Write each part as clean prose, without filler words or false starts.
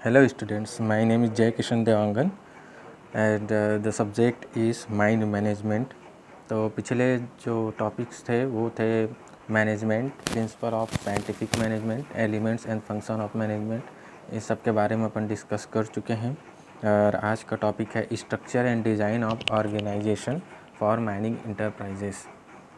Hello students, my name is Jay Kishan Devangan and the subject is mind management। तो पिछले जो topics थे वो थे management, principle of scientific management, elements and function of management. इस सब के बारे में अपन डिस्कस कर चुके हैं और आज का टॉपिक है structure and design of organisation for mining enterprises.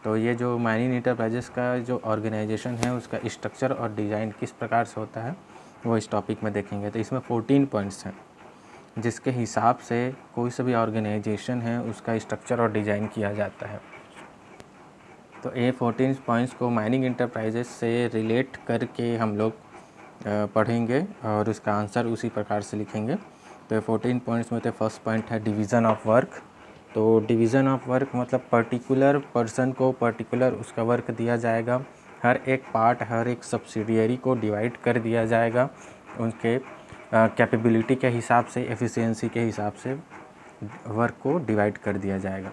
तो ये जो माइनिंग इंटरप्राइजेस का जो ऑर्गेनाइजेशन है उसका स्ट्रक्चर और डिज़ाइन किस प्रकार से होता है वो इस टॉपिक में देखेंगे। तो इसमें 14 पॉइंट्स हैं जिसके हिसाब से कोई सा भी ऑर्गेनाइजेशन है उसका स्ट्रक्चर और डिज़ाइन किया जाता है। तो ये 14 पॉइंट्स को माइनिंग इंटरप्राइजेस से रिलेट करके हम लोग पढ़ेंगे और उसका आंसर उसी प्रकार से लिखेंगे। तो ये 14 पॉइंट्स में तो फर्स्ट पॉइंट है डिवीज़न ऑफ वर्क। तो डिवीज़न ऑफ वर्क मतलब पर्टिकुलर पर्सन को पर्टिकुलर उसका वर्क दिया जाएगा, हर एक पार्ट हर एक सब्सिडियरी को डिवाइड कर दिया जाएगा, उनके कैपेबिलिटी के हिसाब से, एफिशिएंसी के हिसाब से वर्क को डिवाइड कर दिया जाएगा।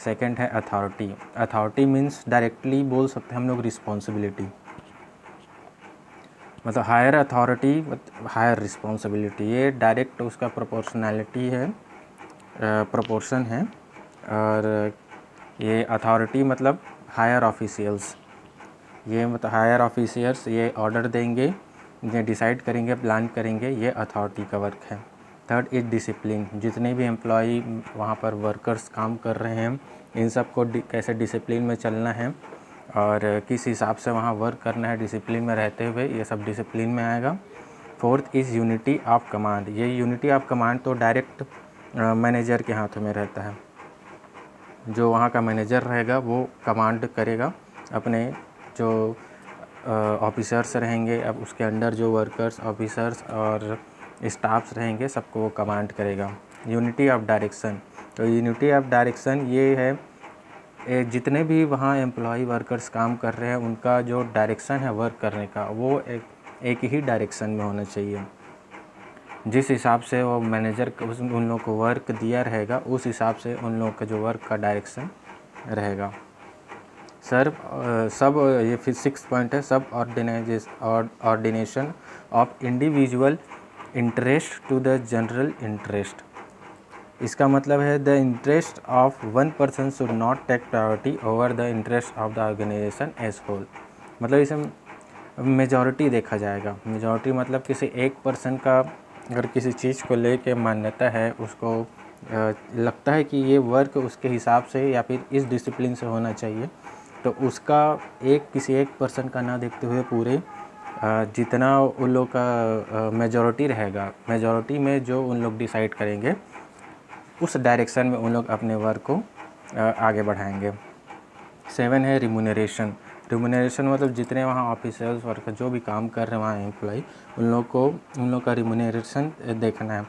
सेकंड है अथॉरिटी। अथॉरिटी मीन्स डायरेक्टली बोल सकते हैं हम लोग रिस्पॉन्सिबिलिटी, मतलब हायर अथॉरिटी हायर रिस्पॉन्सिबिलिटी। ये डायरेक्ट उसका प्रोपोर्शनैलिटी है, प्रोपोर्शन है। और ये अथॉरिटी मतलब हायर ऑफिशियल्स, ये मतलब हायर ऑफिशियल्स ये ऑर्डर देंगे, ये डिसाइड करेंगे, प्लान करेंगे, ये अथॉरिटी का वर्क है। Third is discipline. जितने भी एम्प्लॉई वहाँ पर वर्कर्स काम कर रहे हैं इन सब को कैसे डिसिप्लिन में चलना है और किस हिसाब से वहाँ वर्क करना है डिसिप्लिन में रहते हुए, ये सब डिसिप्लिन में आएगा। Fourth is unity of command. ये यूनिटी ऑफ कमांड तो डायरेक्ट मैनेजर के हाथों में रहता है। जो वहाँ का मैनेजर रहेगा वो कमांड करेगा अपने जो ऑफिसर्स रहेंगे, अब उसके अंडर जो वर्कर्स, ऑफिसर्स और स्टाफ्स रहेंगे सबको वो कमांड करेगा। Unity of direction. तो यूनिटी ऑफ डायरेक्शन ये है जितने भी वहाँ एम्प्लॉय वर्कर्स काम कर रहे हैं उनका जो डायरेक्शन है वर्क करने का वो एक ही डायरेक्शन में होना चाहिए। जिस हिसाब से वो मैनेजर उन लोगों को वर्क दिया रहेगा उस हिसाब से उन लोगों का जो वर्क का डायरेक्शन रहेगा। सब ये फिर 6 पॉइंट है, subordination of individual interest to the general interest. इसका मतलब है the interest of one person should not take priority over the interest of the organisation as whole. मतलब इसमें मेजॉरिटी देखा जाएगा। मेजॉरिटी मतलब किसी एक पर्सन का अगर किसी चीज़ को लेके मान्यता है, उसको लगता है कि ये वर्क उसके हिसाब से या फिर इस डिसिप्लिन से होना चाहिए, तो उसका किसी एक पर्सन का ना देखते हुए पूरे जितना उन लोग का मेजॉरिटी रहेगा, मेजॉरिटी में जो उन लोग डिसाइड करेंगे उस डायरेक्शन में उन लोग अपने वर्क को आगे बढ़ाएंगे। 7 है रिम्यूनरेशन। रिम्यूनरेशन मतलब जितने वहाँ ऑफिसर्स वर्कर जो भी काम कर रहे हैं वहाँ एम्प्लॉय, उन लोग का रिम्यूनरेशन देखना है।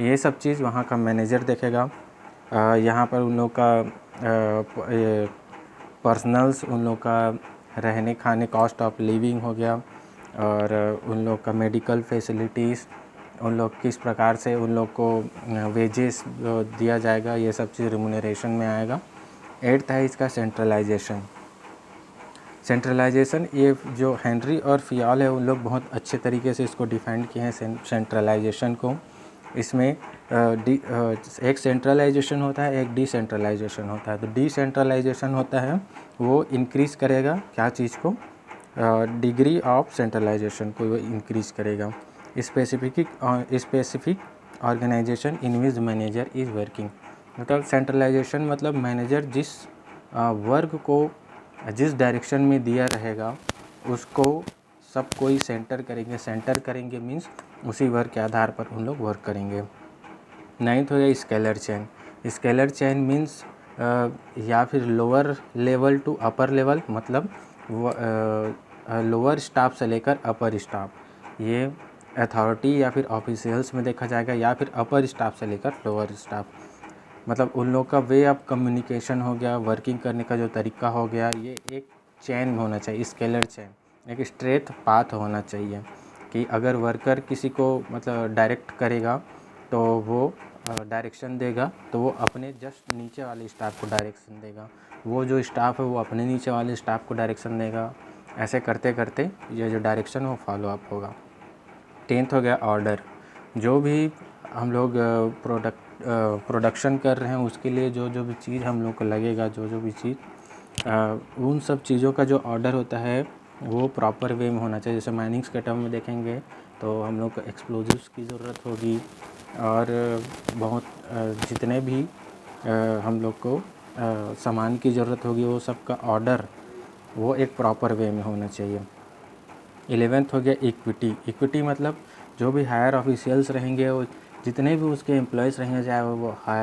ये सब चीज़ वहाँ का मैनेजर देखेगा। यहाँ पर उन लोग का पर्सनल्स, उन लोग का रहने खाने, कॉस्ट ऑफ लिविंग हो गया, और उन लोग का मेडिकल फैसिलिटीज़, उन लोग किस प्रकार से उन लोग को वेजेस दिया जाएगा, ये सब चीज़ रिम्यूनरेशन में आएगा। 8th है इसका सेंट्रलाइजेशन। सेंट्रलाइजेशन ये जो हेनरी और फियाल है उन लोग बहुत अच्छे तरीके से इसको डिफाइन किए हैं सेंट्रलाइजेशन को। इसमें एक सेंट्रलाइजेशन होता है, एक डिसेंट्रलाइजेशन होता है। तो डिसेंट्रलाइजेशन होता है वो इंक्रीज़ करेगा क्या चीज़ को, डिग्री ऑफ सेंट्रलाइजेशन को वो इंक्रीज़ करेगा। Specific organisation in which manager is working. मतलब सेंट्रलाइजेशन मतलब मैनेजर जिस वर्क को जिस डायरेक्शन में दिया रहेगा उसको सब कोई सेंटर करेंगे मीन्स उसी वर्क के आधार पर उन लोग वर्क करेंगे। 9th हो गया scalar chain. Scalar chain means या फिर lower level to upper level, मतलब लोअर स्टाफ से लेकर अपर स्टाफ, ये अथॉरिटी या फिर ऑफिशियल्स में देखा जाएगा, या फिर अपर स्टाफ से लेकर लोअर स्टाफ, मतलब उन लोग का वे ऑफ कम्युनिकेशन हो गया, वर्किंग करने का जो तरीका हो गया, ये एक चेन में होना चाहिए। स्केलर चेन एक स्ट्रेट पाथ होना चाहिए कि अगर वर्कर किसी को मतलब डायरेक्ट करेगा तो वो डायरेक्शन देगा तो वो अपने जस्ट नीचे वाले स्टाफ को डायरेक्शन देगा, वो जो स्टाफ है वो अपने नीचे वाले स्टाफ को डायरेक्शन देगा। ऐसे करते करते ये जो डायरेक्शन है वो फॉलो अप होगा। 10th हो गया ऑर्डर। जो भी हम लोग प्रोडक्शन कर रहे हैं उसके लिए जो जो भी चीज़ हम लोग को लगेगा, जो जो भी चीज़ उन सब चीज़ों का जो ऑर्डर होता है वो प्रॉपर वे में होना चाहिए। जैसे माइनिंग्स के टर्म में देखेंगे तो हम लोग को एक्सप्लोजिव्स की ज़रूरत होगी और बहुत जितने भी हम लोग को सामान की ज़रूरत होगी वो सब का ऑर्डर वो एक प्रॉपर वे में होना चाहिए। 11th हो गया इक्विटी। इक्विटी मतलब जो भी हायर ऑफिशियल्स रहेंगे वो जितने भी उसके एम्प्लॉयज़ रहेंगे, चाहे वो हायर